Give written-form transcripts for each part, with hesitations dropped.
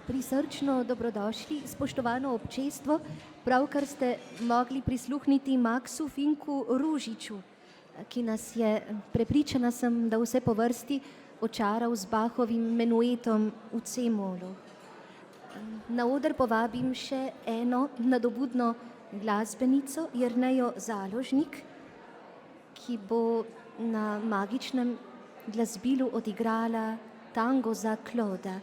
Prisrčno dobrodošli, spoštovano občestvo. Pravkar ste mogli prisluhniti Maksu Finku Ružiču, ki nas je, prepričana sem, da vse po vrsti, očaral z Bachovim menuetom v C-molu. Na oder povabim še eno nadobudno glasbenico, Jernejo Založnik, ki bo na magičnem glasbilu odigrala tango za Kloda.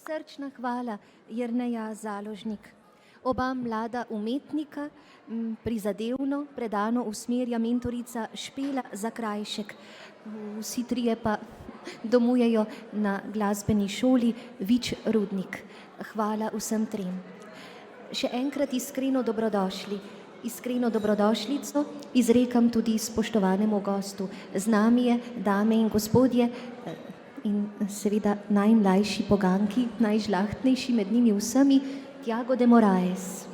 Prisrčna hvala, Jerneja Založnik. Oba mlada umetnika prizadevno, predano usmerja mentorica Špela Zakrajšek. Vsi trije pa domujejo na glasbeni šoli Vič Rudnik. Hvala vsem trem. Še enkrat iskreno dobrodošli. Iskreno dobrodošlico izrekam tudi spoštovanemu gostu. Z nami je, dame in gospodje, in seveda najmlajši poganki, najžlahtnejši med njimi vsemi, Thiago de Moraesa.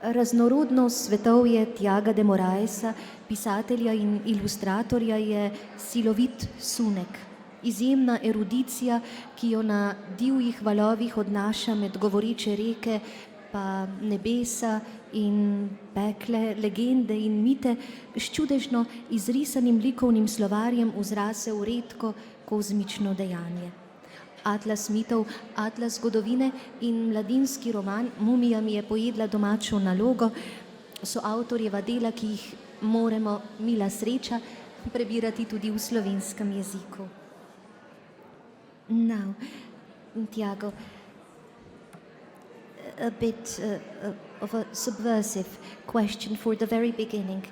Raznorodno svetovje Thiaga de Moraesa, pisatelja in ilustratorja, je silovit sunek. Izjemna erudicija, ki jo na divjih valovih odnaša med govoreče reke, pa nebesa in pekle, legende in mite s čudežno izrisanim likovnim slovarjem vzrase v redko kozmično dejanje. Atlas mitov, atlas zgodovine in mladinski roman Mumija mi je pojedla domačo nalogo so avtorjeva dela, ki jih moramo, mila sreča, prebirati tudi v slovenskem jeziku. Now, Thiago, a bit of a subversive question for the very beginning.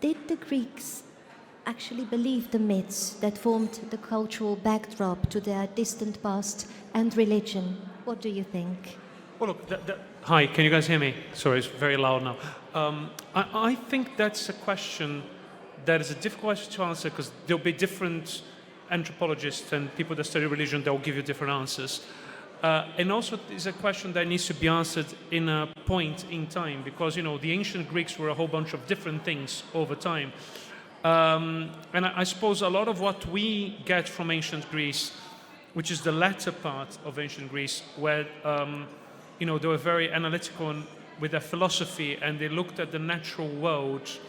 Did the Greeks actually believe the myths that formed the cultural backdrop to their distant past and religion? What do you think? Well, look, hi, can you guys hear me? Sorry, it's very loud now. I think that's a question that is a difficult question to answer because there'll be different anthropologists and people that study religion that will give you different answers. And also it's a question that needs to be answered in a point in time because, you know, the ancient Greeks were a whole bunch of different things over time. And I suppose a lot of what we get from ancient Greece, which is the latter part of ancient Greece, where, you know, they were very analytical with their philosophy and they looked at the natural world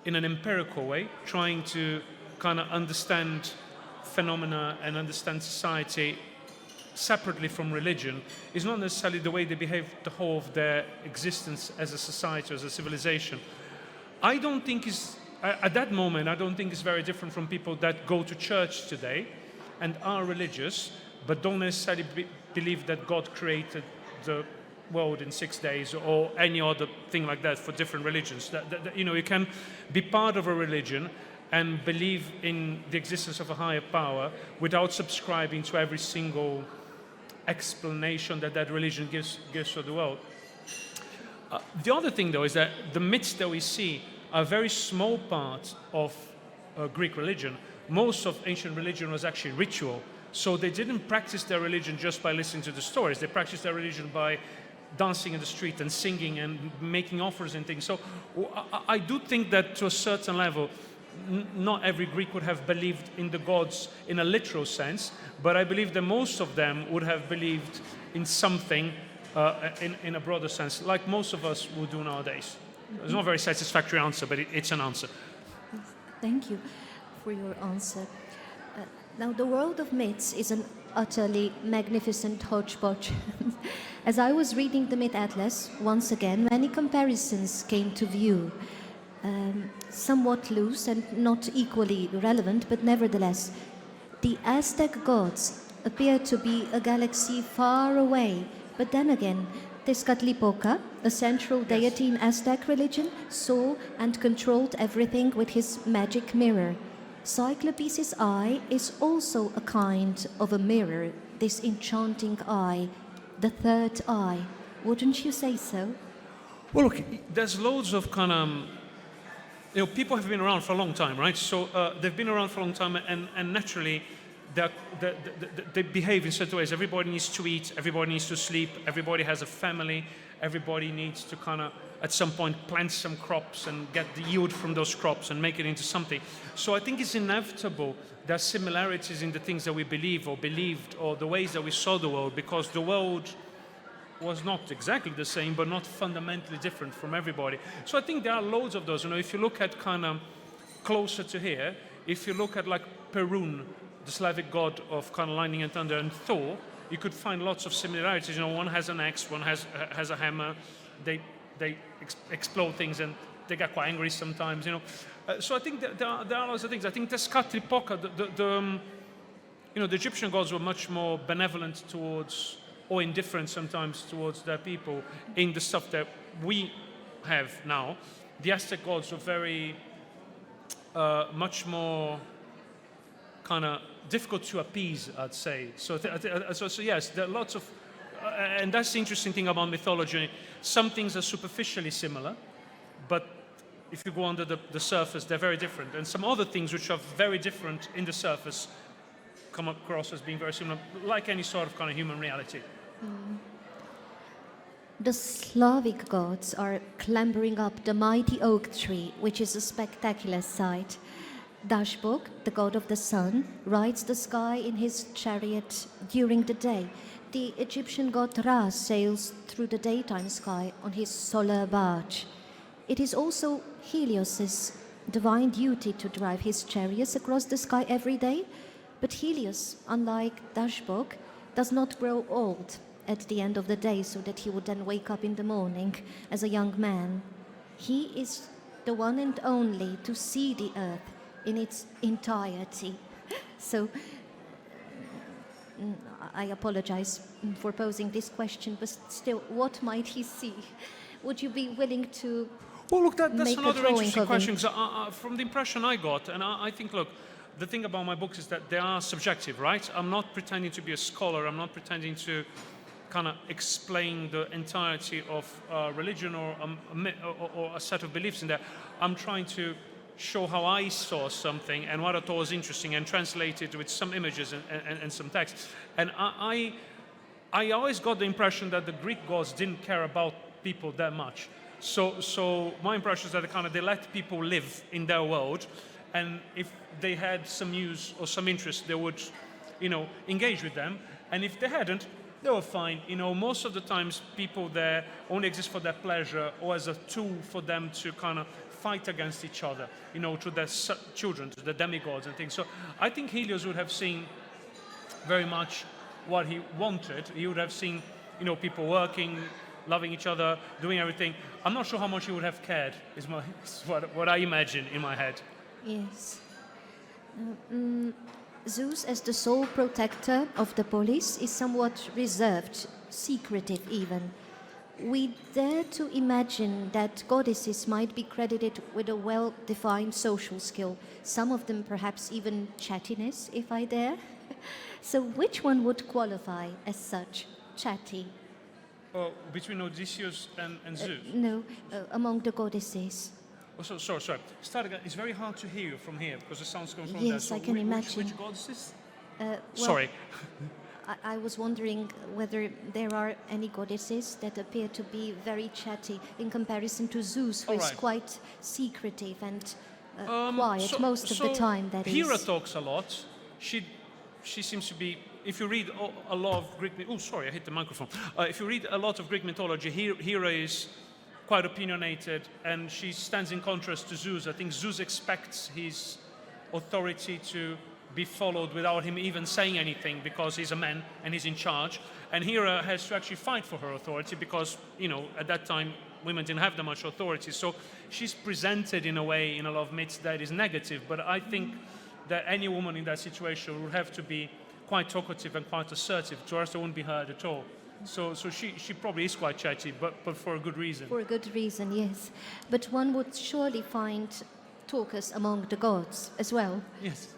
in an empirical way, trying to kind of understand phenomena and understand society separately from religion, is not necessarily the way they behave the whole of their existence as a society, as a civilization. I don't think at that moment, I don't think it's very different from people that go to church today and are religious, but don't necessarily believe that God created the world in 6 days or any other thing like that for different religions. You know, you can be part of a religion and believe in the existence of a higher power without subscribing to every single explanation that that religion gives to the world. The other thing, though, is that the myths that we see are a very small part of Greek religion. Most of ancient religion was actually ritual. So they didn't practice their religion just by listening to the stories. They practiced their religion by dancing in the street and singing and making offers and things. So I do think that to a certain level, not every Greek would have believed in the gods in a literal sense, but I believe that most of them would have believed in something in a broader sense, like most of us would do nowadays. It's not a very satisfactory answer, but it's an answer. Thank you for your answer. Now, the world of myths is an utterly magnificent hodgepodge. As I was reading the Myth Atlas, once again, many comparisons came to view. Somewhat loose and not equally relevant, but nevertheless, the Aztec gods appear to be a galaxy far away, but then again, Tezcatlipoca, a central deity in Aztec religion, saw and controlled everything with his magic mirror. Cyclopes' eye is also a kind of a mirror, this enchanting eye, the third eye. Wouldn't you say so? Well, look, there's loads of kind of, you know, people have been around for a long time, right? So they've been around for a long time, and naturally, they behave in certain ways. Everybody needs to eat, everybody needs to sleep, everybody has a family, everybody needs to kind of, at some point, plant some crops and get the yield from those crops and make it into something. So I think it's inevitable there are similarities in the things that we believe or believed or the ways that we saw the world, because the world was not exactly the same, but not fundamentally different from everybody. So I think there are loads of those. You know, if you look at kind of closer to here, if you look at like Perun, the Slavic god of kind of lightning and thunder, and Thor, you could find lots of similarities. You know, one has an axe, one has a hammer. They explode things and they get quite angry sometimes. You know, so I think there are lots of things. I think Tezcatlipoca, the Egyptian gods were much more benevolent towards, or indifferent sometimes towards their people in the stuff that we have now. The Aztec gods were very much more kind of difficult to appease, I'd say. So yes, there are lots of, and that's the interesting thing about mythology. Some things are superficially similar, but if you go under the surface, they're very different. And some other things which are very different in the surface come across as being very similar, like any sort of kind of human reality. The Slavic gods are clambering up the mighty oak tree, which is a spectacular sight. Dashbog, the god of the sun, rides the sky in his chariot during the day. the Egyptian god Ra sails through the daytime sky on his solar barge. It is also Helios's divine duty to drive his chariots across the sky every day, but Helios, unlike Dashbog, does not grow old at the end of the day so that he would then wake up in the morning as a young man. He is the one and only to see the earth in its entirety. So I apologize for posing this question, but still, what might he see? Would you be willing to Well, look, that's make a another drawing interesting of him? question. 'Cause from the impression I got, and I think, look, the thing about my books is that they are subjective, right? I'm not pretending to be a scholar. I'm not pretending to kind of explain the entirety of religion or a set of beliefs in there. I'm trying to show how I saw something and what I thought was interesting and translate it with some images and some text. And I always got the impression that the Greek gods didn't care about people that much. So my impression is that they let people live in their world, and if they had some use or some interest, they would, engage with them. And if they hadn't, they were fine. Most of the times people there only exist for their pleasure or as a tool for them to kind of fight against each other, to their children, to the demigods and things. So I think Helios would have seen very much what he wanted. He would have seen, people working, loving each other, doing everything. I'm not sure how much he would have cared, is what I imagine in my head. Yes. Zeus, as the sole protector of the polis, is somewhat reserved, secretive even. We dare to imagine that goddesses might be credited with a well-defined social skill, some of them perhaps even chattiness, if I dare. So which one would qualify as such, chatty? Between Odysseus and Zeus? No, among the goddesses. Oh, sorry. Start again. It's very hard to hear you from here because the sound's coming from Yes, there. So I can imagine. Which gods is? Well, Sorry. I was wondering whether there are any goddesses that appear to be very chatty in comparison to Zeus, who All is right. quite secretive and quiet most of the time. That Hera is. talks a lot. She seems to be. If you read a lot of Greek, oh sorry, I hit the microphone. If you read a lot of Greek mythology, Hera is quite opinionated, and she stands in contrast to Zeus. I think Zeus expects his authority to be followed without him even saying anything because he's a man and he's in charge. And Hera has to actually fight for her authority because, at that time, women didn't have that much authority. So she's presented in a way in a lot of myths that is negative. But I think that any woman in that situation would have to be quite talkative and quite assertive, or else they wouldn't be heard at all. So she probably is quite chatty, but for a good reason. For a good reason, yes. But one would surely find talkers among the gods as well. Yes.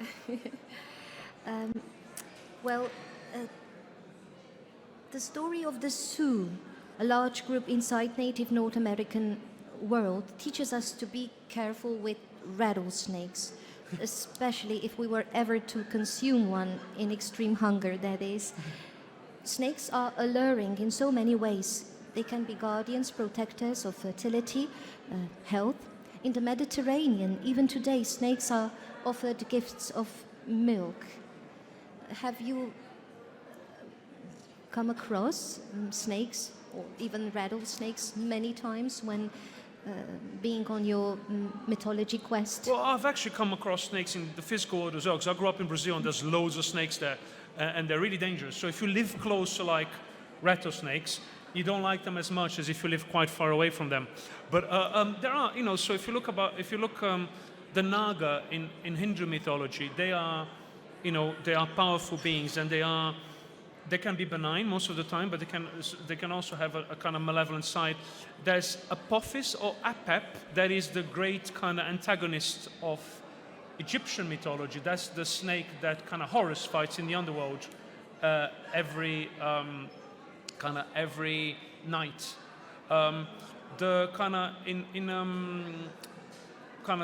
The story of the Sioux, a large group inside Native North American world, teaches us to be careful with rattlesnakes, especially if we were ever to consume one in extreme hunger, that is. Snakes are alluring in so many ways. They can be guardians, protectors of fertility, health. In the Mediterranean, even today, snakes are offered gifts of milk. Have you come across snakes or even rattlesnakes many times when being on your mythology quest? Well, I've actually come across snakes in the physical world as well, because I grew up in Brazil and there's loads of snakes there, and they're really dangerous. So if you live close to rattlesnakes, you don't like them as much as if you live quite far away from them. But there are, so if you look the Naga in Hindu mythology, they are powerful beings, and they can be benign most of the time, but they can also have a kind of malevolent side. There's Apophis or Apep, that is the great kind of antagonist of Egyptian mythology. That's the snake that kind of Horus fights in the underworld every night. The kind of in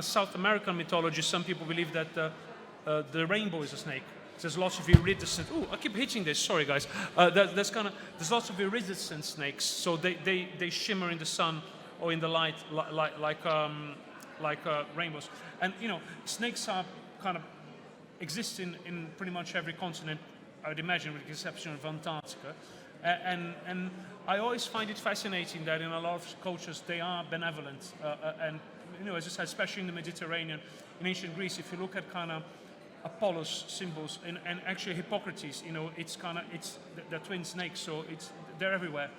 South American mythology, some people believe that the rainbow is a snake. There's lots of iridescent. Oh, I keep hitting this. Sorry, guys. There's lots of iridescent snakes. So they shimmer in the sun or in the light like rainbows. And snakes are kind of exist in pretty much every continent, I would imagine, with the exception of Antarctica. And I always find it fascinating that in a lot of cultures they are benevolent, and as I said, especially in the Mediterranean, in ancient Greece, if you look at kind of Apollo's symbols and actually Hippocrates, it's the twin snakes, so they're everywhere.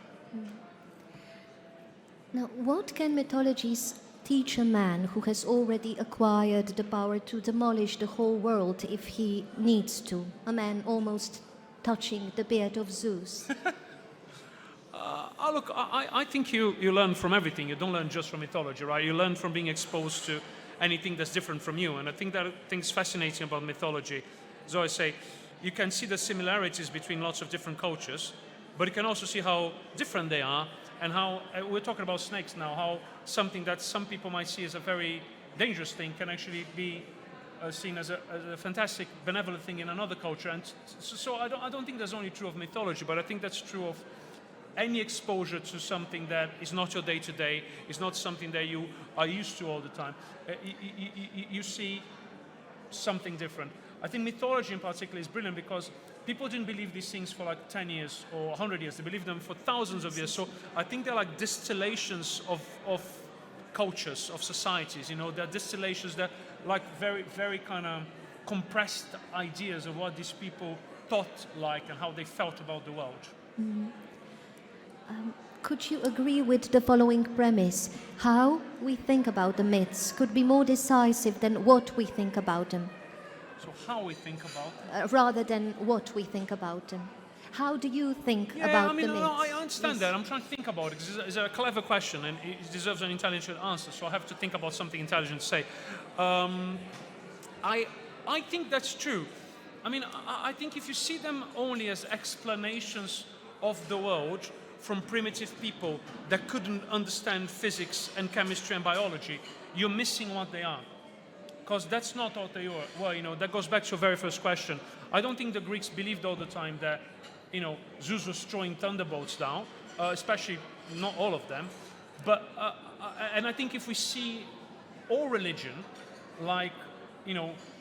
Now, what can mythologies teach a man who has already acquired the power to demolish the whole world if he needs to? A man almost touching the beard of Zeus. Look, I think you learn from everything. You don't learn just from mythology, right? You learn from being exposed to anything that's different from you. And I think that thing's fascinating about mythology. As I always say, you can see the similarities between lots of different cultures, but you can also see how different they are, and how, we're talking about snakes now, how something that some people might see as a very dangerous thing can actually be seen as a fantastic, benevolent thing in another culture. And so I don't think that's only true of mythology, but I think that's true of any exposure to something that is not your day-to-day, is not something that you are used to all the time. You see something different. I think mythology in particular is brilliant because people didn't believe these things for like 10 years or 100 years. They believed them for thousands of years. So I think they're like distillations of cultures, of societies. They're distillations that like very, very kind of compressed ideas of what these people thought like and how they felt about the world. Mm. Could you agree with the following premise? How we think about the myths could be more decisive than what we think about them. So how we think about them? Rather than what we think about them. How do you think about the myths? No, I understand that. I'm trying to think about it. It's a clever question and it deserves an intelligent answer. So I have to think about something intelligent to say. I think that's true. I think if you see them only as explanations of the world from primitive people that couldn't understand physics and chemistry and biology, you're missing what they are. Because that's not what they were. That goes back to your very first question. I don't think the Greeks believed all the time that, Zeus was throwing thunderbolts down, especially not all of them. But, and I think if we see all religion like,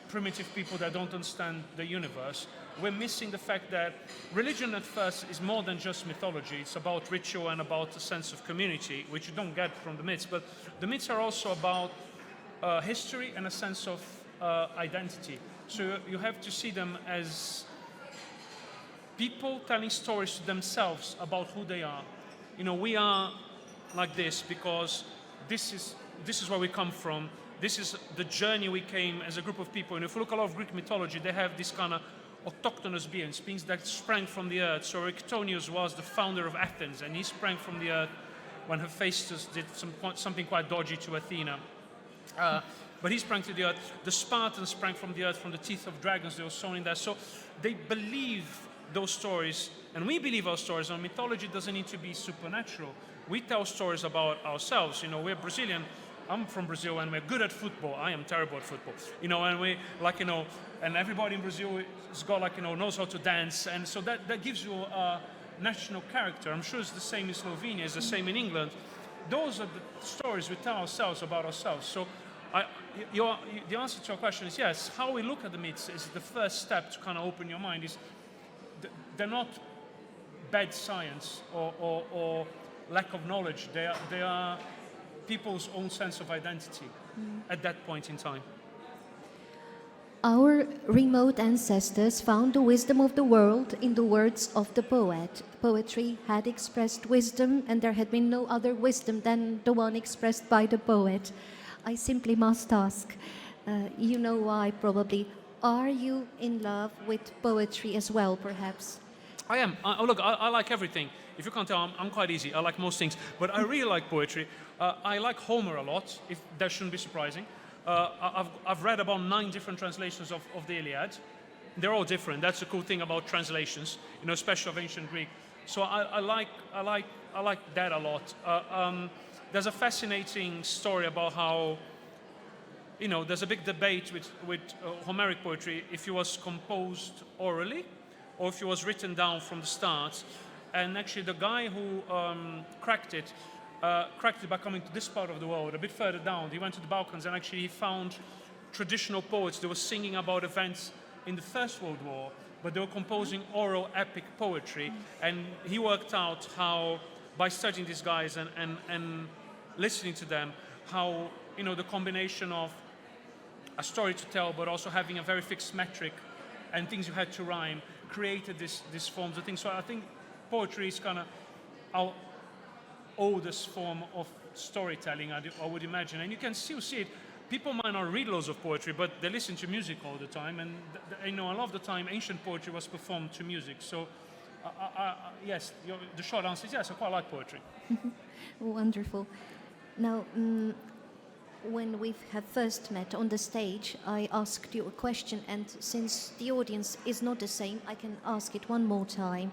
primitive people that don't understand the universe, we're missing the fact that religion at first is more than just mythology. It's about ritual and about a sense of community, which you don't get from the myths. But the myths are also about history and a sense of identity. So you have to see them as people telling stories to themselves about who they are. We are like this because this is where we come from. This is the journey we came as a group of people. And if you look at a lot of Greek mythology, they have this kind of autochthonous beings that sprang from the earth. So Erictonius was the founder of Athens, and he sprang from the earth when Hephaestus did something quite dodgy to Athena. But he sprang to the earth. The Spartans sprang from the earth from the teeth of dragons. They were sown in there. So they believe those stories, and we believe our stories. And mythology doesn't need to be supernatural. We tell stories about ourselves. We're Brazilian. I'm from Brazil and we're good at football. I am terrible at football. And we and everybody in Brazil has got knows how to dance, and so that gives you a national character. I'm sure it's the same in Slovenia, it's the same in England. Those are the stories we tell ourselves about ourselves. So the answer to your question is yes. How we look at the myths is the first step to kind of open your mind. They're not bad science or lack of knowledge. They are people's own sense of identity at that point in time. Our remote ancestors found the wisdom of the world in the words of the poet. Poetry had expressed wisdom, and there had been no other wisdom than the one expressed by the poet. I simply must ask, you know why probably, are you in love with poetry as well, perhaps? I am. Look, I like everything. If you can't tell, I'm quite easy. I like most things. But I really like poetry. I like Homer a lot, if that shouldn't be surprising. I've read about 9 different translations of the Iliad. They're all different. That's the cool thing about translations, especially of ancient Greek. So I like that a lot. There's a fascinating story about how, there's a big debate with Homeric poetry if it was composed orally or if it was written down from the start. And actually the guy who cracked it by coming to this part of the world, a bit further down. He went to the Balkans and actually he found traditional poets that were singing about events in the First World War but they were composing oral epic poetry. And he worked out how, by studying these guys and listening to them, how, the combination of a story to tell, but also having a very fixed metric and things you had to rhyme, created this forms of things. So I think poetry is kind of our oldest form of storytelling, I would imagine. And you can still see it. People might not read loads of poetry, but they listen to music all the time. And a lot of the time, ancient poetry was performed to music. So yes, the short answer is yes, I quite like poetry. Wonderful. Now, when we have first met on the stage, I asked you a question, and since the audience is not the same, I can ask it one more time.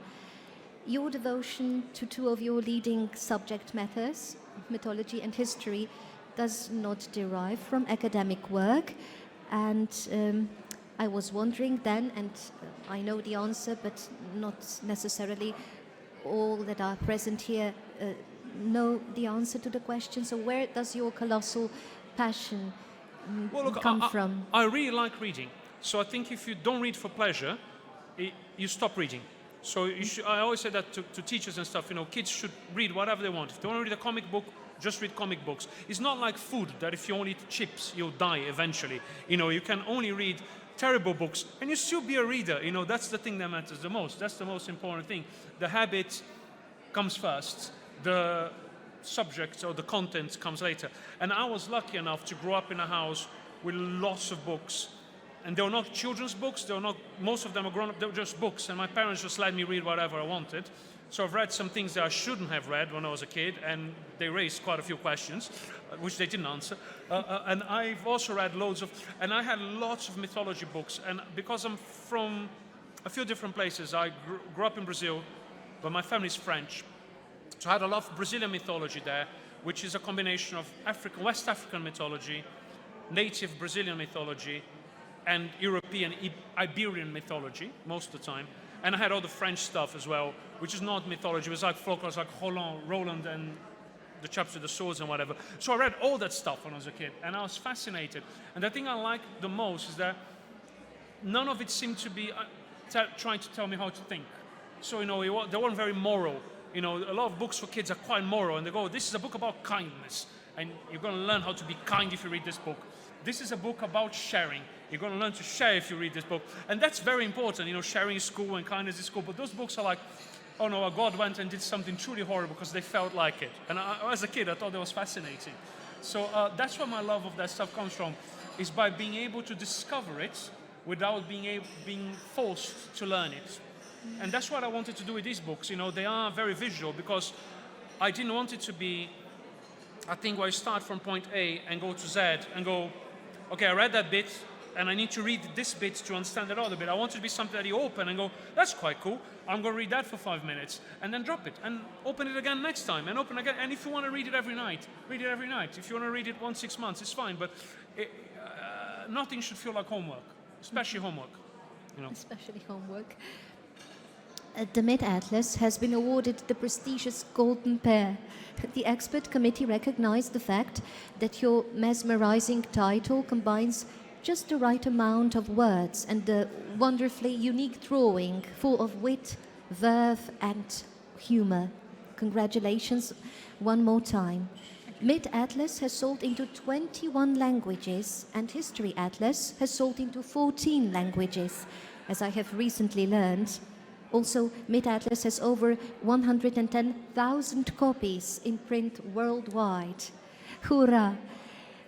Your devotion to two of your leading subject matters, mythology and history, does not derive from academic work. And I was wondering then, and I know the answer, but not necessarily all that are present here know the answer to the question. So where does your colossal passion come from? I really like reading. So I think if you don't read for pleasure, you stop reading. So I always say that to teachers and stuff, kids should read whatever they want. If they want to read a comic book, just read comic books. It's not like food that if you only eat chips, you'll die eventually. You can only read terrible books and you still be a reader. That's the thing that matters the most. That's the most important thing. The habit comes first. The subject or the content comes later. And I was lucky enough to grow up in a house with lots of books. And they were not children's books. Most of them are grown up. They were just books. And my parents just let me read whatever I wanted. So I've read some things that I shouldn't have read when I was a kid, and they raised quite a few questions, which they didn't answer. And I've also read and I had lots of mythology books. And because I'm from a few different places, I grew up in Brazil, but my family's French. So I had a lot of Brazilian mythology there, which is a combination of West African mythology, native Brazilian mythology, and European, Iberian mythology, most of the time. And I had all the French stuff as well, which is not mythology. It was like folklore, it was like Roland and the chaps with the swords and whatever. So I read all that stuff when I was a kid, and I was fascinated. And the thing I liked the most is that none of it seemed to be trying to tell me how to think. So, they weren't very moral. A lot of books for kids are quite moral, and they go, this is a book about kindness, and you're going to learn how to be kind if you read this book. This is a book about sharing. You're going to learn to share if you read this book. And that's very important, sharing is cool and kindness is cool. But those books are like, oh no, God went and did something truly horrible because they felt like it. And as a kid, I thought that was fascinating. So that's where my love of that stuff comes from, is by being able to discover it without being forced to learn it. And that's what I wanted to do with these books. They are very visual because I didn't want it to be a thing where I start from point A and go to Z and go, okay, I read that bit and I need to read this bit to understand that other bit. I want it to be something that you open and go, that's quite cool. I'm going to read that for 5 minutes and then drop it and open it again next time and open again. And if you want to read it every night, read it every night. If you want to read it once 6 months, it's fine. But nothing should feel like homework, especially homework. Especially homework. The Mid-Atlas has been awarded the prestigious Golden Pear. The expert committee recognized the fact that your mesmerizing title combines just the right amount of words and the wonderfully unique drawing full of wit, verve and humor. Congratulations one more time. Mid-Atlas has sold into 21 languages and History Atlas has sold into 14 languages, as I have recently learned. Also, Mid-Atlas has over 110,000 copies in print worldwide. Hurrah!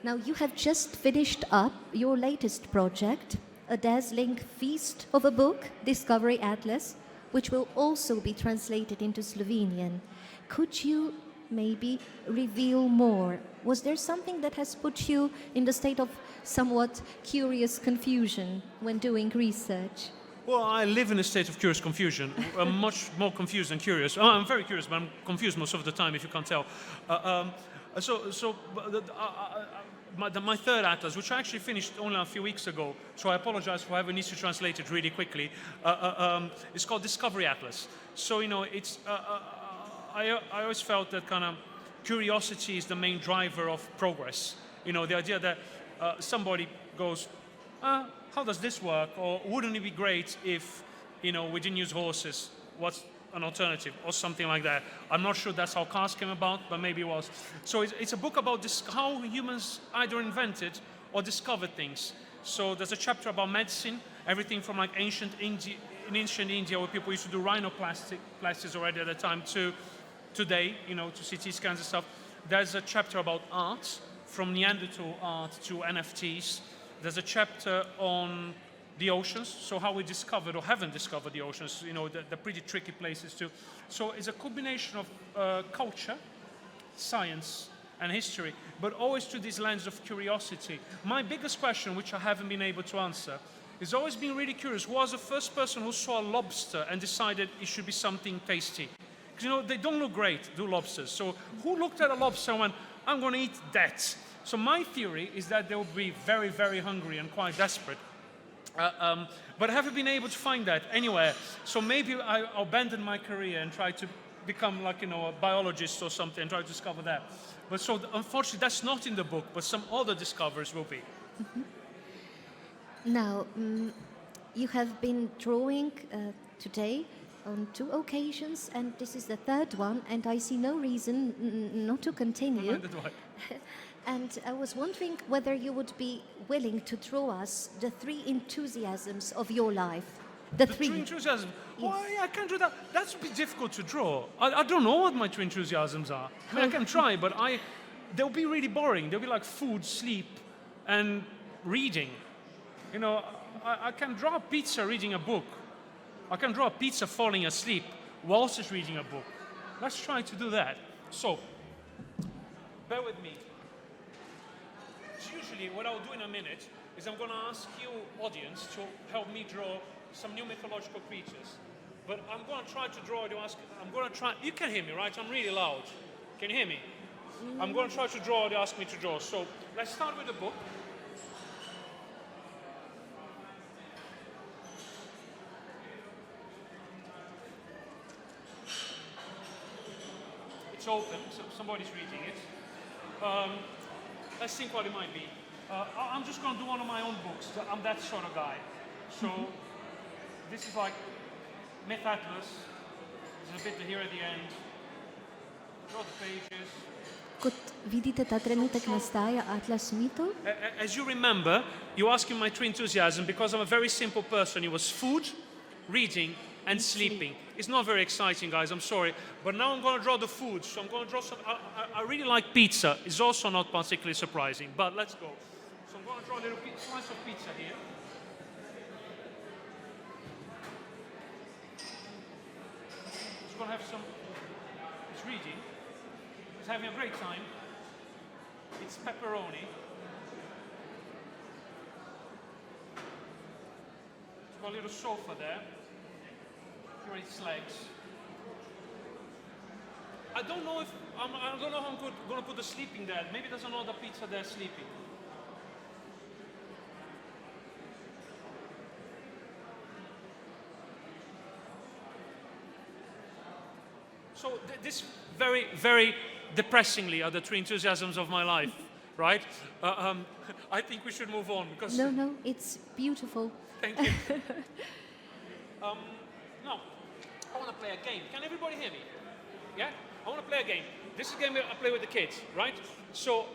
Now, you have just finished up your latest project, a dazzling feast of a book, Discovery Atlas, which will also be translated into Slovenian. Could you maybe reveal more? Was there something that has put you in the state of somewhat curious confusion when doing research? Well, I live in a state of curious confusion. I'm much more confused than curious. Oh, I'm very curious, but I'm confused most of the time, if you can't tell. My third atlas, which I actually finished only a few weeks ago, so I apologize for whoever needs to translate it really quickly, it's called Discovery Atlas. So, it's I always felt that kind of curiosity is the main driver of progress. The idea that somebody goes, how does this work? Or wouldn't it be great if, we didn't use horses. What's an alternative or something like that? I'm not sure that's how cars came about, but maybe it was. So it's a book about how humans either invented or discovered things. So there's a chapter about medicine, everything from like ancient India, where people used to do rhinoplasties already at the time, to today, to CT scans and stuff. There's a chapter about art, from Neanderthal art to NFTs. There's a chapter on the oceans, so how we discovered or haven't discovered the oceans, the pretty tricky places too. So it's a combination of culture, science, and history, but always through this lens of curiosity. My biggest question, which I haven't been able to answer, is always been really curious. Who was the first person who saw a lobster and decided it should be something tasty? Because they don't look great, do lobsters. So who looked at a lobster and went, I'm going to eat that? So my theory is that they will be very, very hungry and quite desperate. But I haven't been able to find that anywhere. So maybe I'll abandon my career and try to become like, a biologist or something and try to discover that. But so unfortunately that's not in the book, but some other discoveries will be. Mm-hmm. Now, you have been drawing today on 2 occasions, and this is the 3rd one, and I see no reason not to continue. And I was wondering whether you would be willing to draw us the 3 enthusiasms of your life. The 3 enthusiasms? Yes. Oh, yeah, I can't do that. That's a bit difficult to draw. I don't know what my 2 enthusiasms are. I mean, I can try, but they'll be really boring. They'll be like food, sleep, and reading. I can draw a pizza reading a book. I can draw a pizza falling asleep whilst it's reading a book. Let's try to do that. So, bear with me. Usually what I'll do in a minute is I'm going to ask you, audience, to help me draw some new mythological creatures. But I'm going to try to draw, you can hear me, right? I'm really loud. Can you hear me? I'm going to try to draw what you ask me to draw. So let's start with the book. It's open, so somebody's reading it. Let's think what it might be. I'm just going to do one of my own books. I'm that sort of guy. So this is like Myth Atlas. There's a bit here at the end. Draw the pages. Kot vidite, ta trenutek nastaja Atlas mitov. As you remember, you asked me my 3 enthusiasm because I'm a very simple person. It was food, reading, and sleeping. It's not very exciting, guys, I'm sorry. But now I'm going to draw the food. So I'm going to draw some... I really like pizza. It's also not particularly surprising, but let's go. So I'm going to draw a little slice of pizza here. It's going to have some... It's reading. It's having a great time. It's pepperoni. It's got a little sofa there. Here are its legs. I don't know how I'm going to put the sleeping there. Maybe there's another pizza there sleeping. So this very, very depressingly are the 3 enthusiasms of my life, right? I think we should move on because... No, it's beautiful. Thank you. Now, I want to play a game. Can everybody hear me? Yeah? I want to play a game. This is a game I play with the kids, right? So,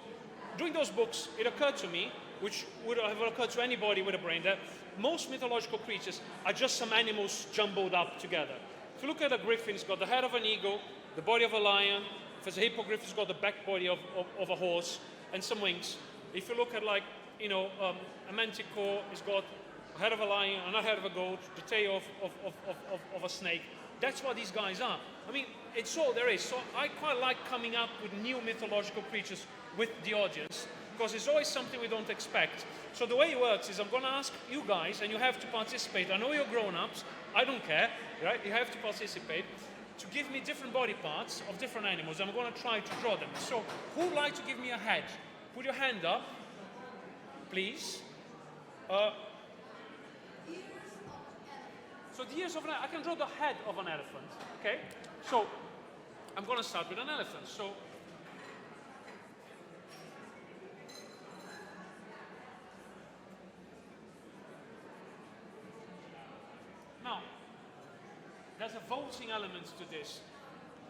doing those books, it occurred to me, which would have occurred to anybody with a brain, that most mythological creatures are just some animals jumbled up together. If you look at a griffin, it's got the head of an eagle, the body of a lion. If it's a hippogriff, it's got the back body of a horse and some wings. If you look at a manticore, it's got a head of a lion, another head of a goat, the tail of a snake. That's what these guys are. I mean, it's all there is. So I quite like coming up with new mythological creatures with the audience, because it's always something we don't expect. So the way it works is I'm going to ask you guys, and you have to participate. I know you're grown-ups. I don't care, right? You have to participate to give me different body parts of different animals. I'm going to try to draw them. So who would like to give me a head? Put your hand up, please. So the ears of an elephant, I can draw the head of an elephant, okay? So I'm going to start with an elephant. So now, interesting elements to this.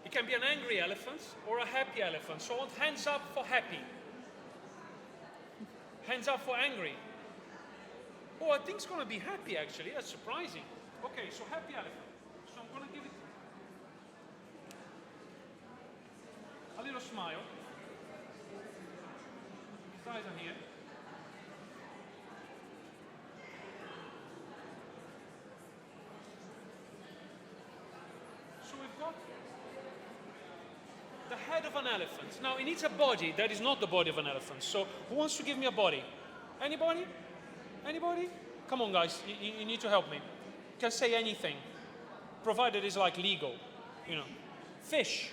It can be an angry elephant or a happy elephant. So I want hands up for happy. Hands up for angry. Oh, I think it's going to be happy actually. That's surprising. Okay, so happy elephant. So I'm going to give it a little smile. His eyes are here. So we've got the head of an elephant. Now it needs a body that is not the body of an elephant. So who wants to give me a body? Anybody? Anybody? Come on guys, you need to help me. You can say anything, provided it's like legal, you know. Fish.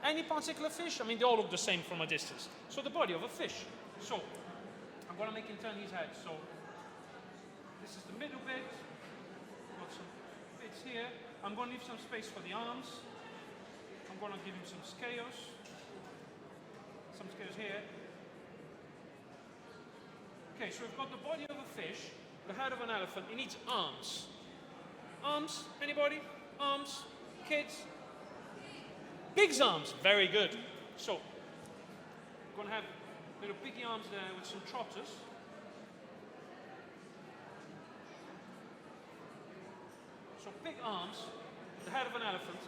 Any particular fish? I mean, they all look the same from a distance. So the body of a fish. So I'm going to make him turn his head. So this is the middle bit. Got some bits here. I'm going to leave some space for the arms. I'm going to give him some scales. Some scales here. Okay, so we've got the body of a fish, the head of an elephant. It needs arms. Arms? Anybody? Arms? Kids? Pig's arms. Very good. So, we're going to have little piggy arms there with some trotters. So pig arms, the head of an elephant,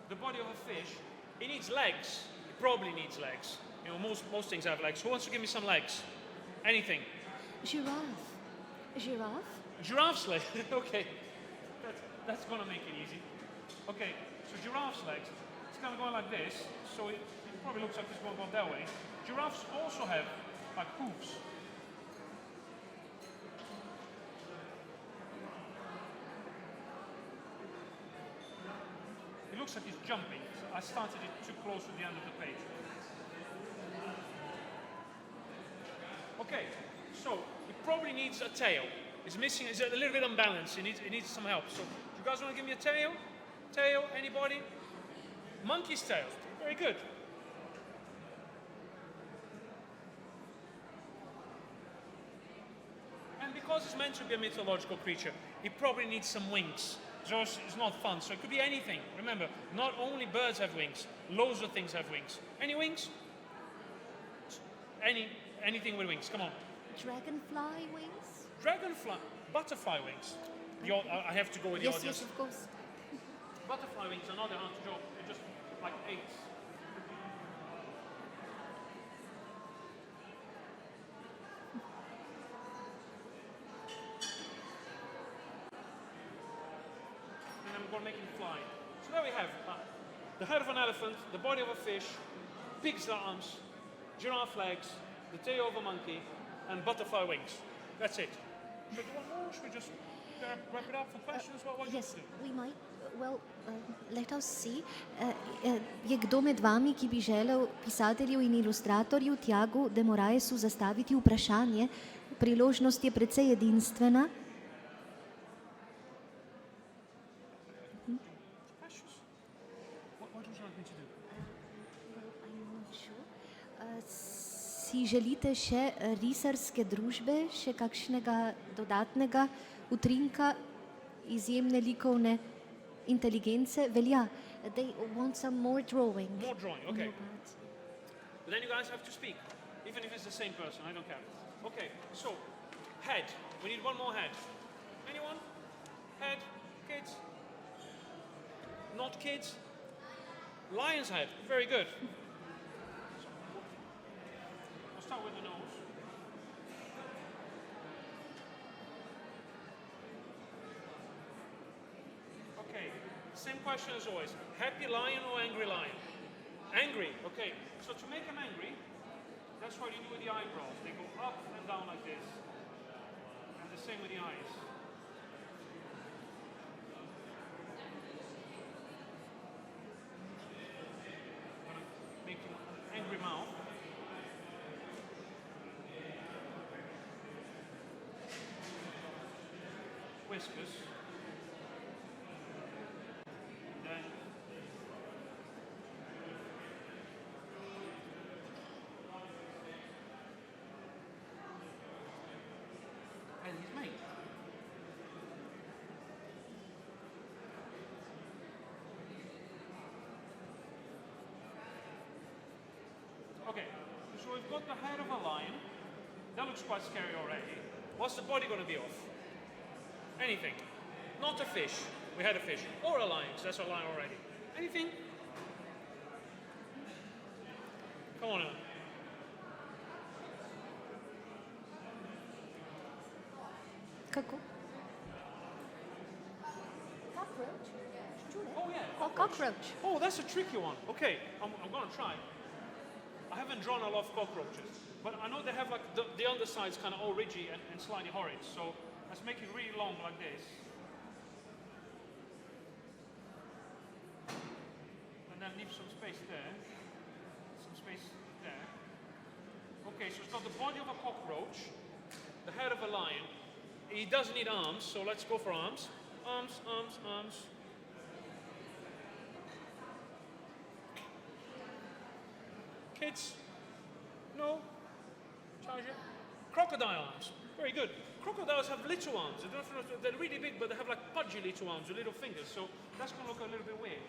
the body of a fish. It needs legs. It probably needs legs. You know, most things have legs. Who wants to give me some legs? Anything? Giraffe. Giraffe? Giraffe's legs. Okay. That's going to make it easy. Okay, so giraffe's legs. It's kind of going like this. So it probably looks like it's going to go that way. Giraffes also have like hooves. It looks like it's jumping. So I started it too close to the end of the page. Okay, so it probably needs a tail. It's missing, it's a little bit unbalanced. It needs some help. So you guys want to give me a tail? Tail, anybody? Monkey's tail. Very good. And because it's meant to be a mythological creature, it probably needs some wings. So it's not fun. So it could be anything. Remember, not only birds have wings, loads of things have wings. Any wings? Anything with wings. Come on. Dragonfly wings? Dragonfly, butterfly wings. I have to go with the audience. Yes, of course. Butterfly wings are not hard to draw. They're just like eggs. And I'm going to make him fly. So there we have the head of an elephant, the body of a fish, pig's arms, giraffe legs, the tail of a monkey, and butterfly wings. That's it. Should we do one more? Should we just wrap it up for questions? What Yes, do you we might. Well, let us see. Je kdo med vami, ki bi želel pisatelju in ilustratorju Thiagu de Moraesu zastaviti vprašanje? Priložnost je precej edinstvena. Questions? What would you like me to do? I'm not sure. Si želite še risarske družbe, še kakšnega dodatnega utrinka izjemne likovne inteligence? Velja. They want some more drawing. More drawing, okay. But then you guys have to speak, even if it's the same person, I don't care. Okay, so, head. We need one more head. Anyone? Head? Kids? Not kids? Lion's head. Very good. We'll start with the nose. Okay, same question as always. Happy lion or angry lion? Angry, okay. So to make them angry, that's what you do with the eyebrows. They go up and down like this. And the same with the eyes. I'm gonna make an angry mouth. Whiskers. Then and his mate. we've got the head of a lion. That looks quite scary already. What's the body going to be of? Anything. Not a fish. We had a fish. Or a lion, so that's a lion already. Anything? Come on now. Kako? Cockroach? Oh yeah. Oh, cockroach. Oh, that's a tricky one. Okay, I'm going to try. I haven't drawn a lot of cockroaches, but I know they have like the underside's kind of all ridgy and slightly horrid. So let's make it really long like this. And then leave some space there. Some space there. Okay, so it's got the body of a cockroach, the head of a lion. He does need arms, so let's go for arms. Arms, arms, arms. Kids? No? Charge it? Crocodile arms. Very good. Crocodiles have little arms. They're really big, but they have like pudgy little arms with little fingers, so that's going to look a little bit weird.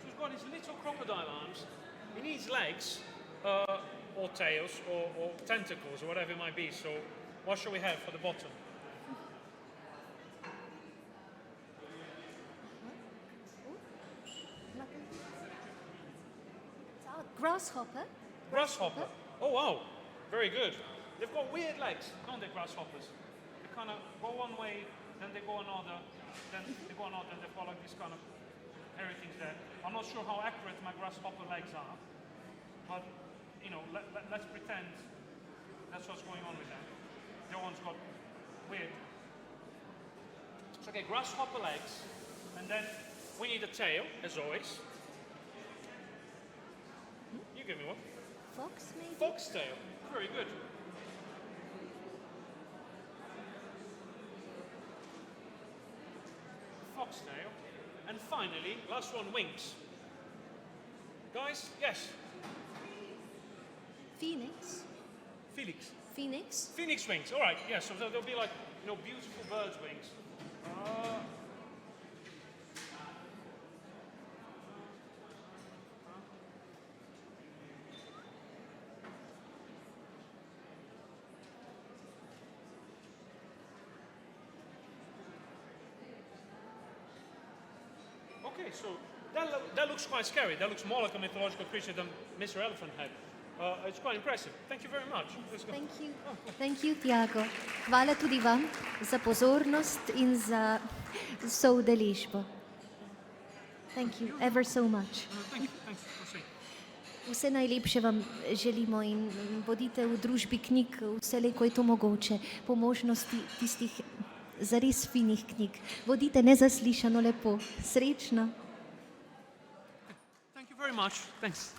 So he's got his little crocodile arms. He needs legs, or tails, or tentacles, or whatever it might be. So what shall we have for the bottom? Grasshopper? Grasshopper. Oh wow, very good. They've got weird legs, don't they, grasshoppers? They kind of go one way, then they go another, then they go another, and they've got like this kind of everything's there. I'm not sure how accurate my grasshopper legs are, but you know, let's pretend that's what's going on with them. The one's got weird. So okay, grasshopper legs, and then we need a tail, as always. You give me one. Fox, maybe? Foxtail. Very good. Foxtail. And finally, last one, wings. Guys, yes. Phoenix? Felix. Phoenix? Phoenix wings. All right. Yeah. So there'll be like, you know, beautiful birds' wings. Okay, so that looks quite scary. That looks more like a mythological creature than Mr. Elephant had. It's quite impressive. Thank you very much. Let's go. Thank you. Thank you, Thiago. Hvala tudi vam za pozornost in za soudeležbo. Thank you ever so much. Thank you. Thanks. Proceed. Vse najlepše vam želimo in bodite v družbi knjig vselej, ko je to mogoče, po možnosti tistih zares finih knjig. Bodite nezaslišano lepo. Srečno. Thank you very much. Thanks.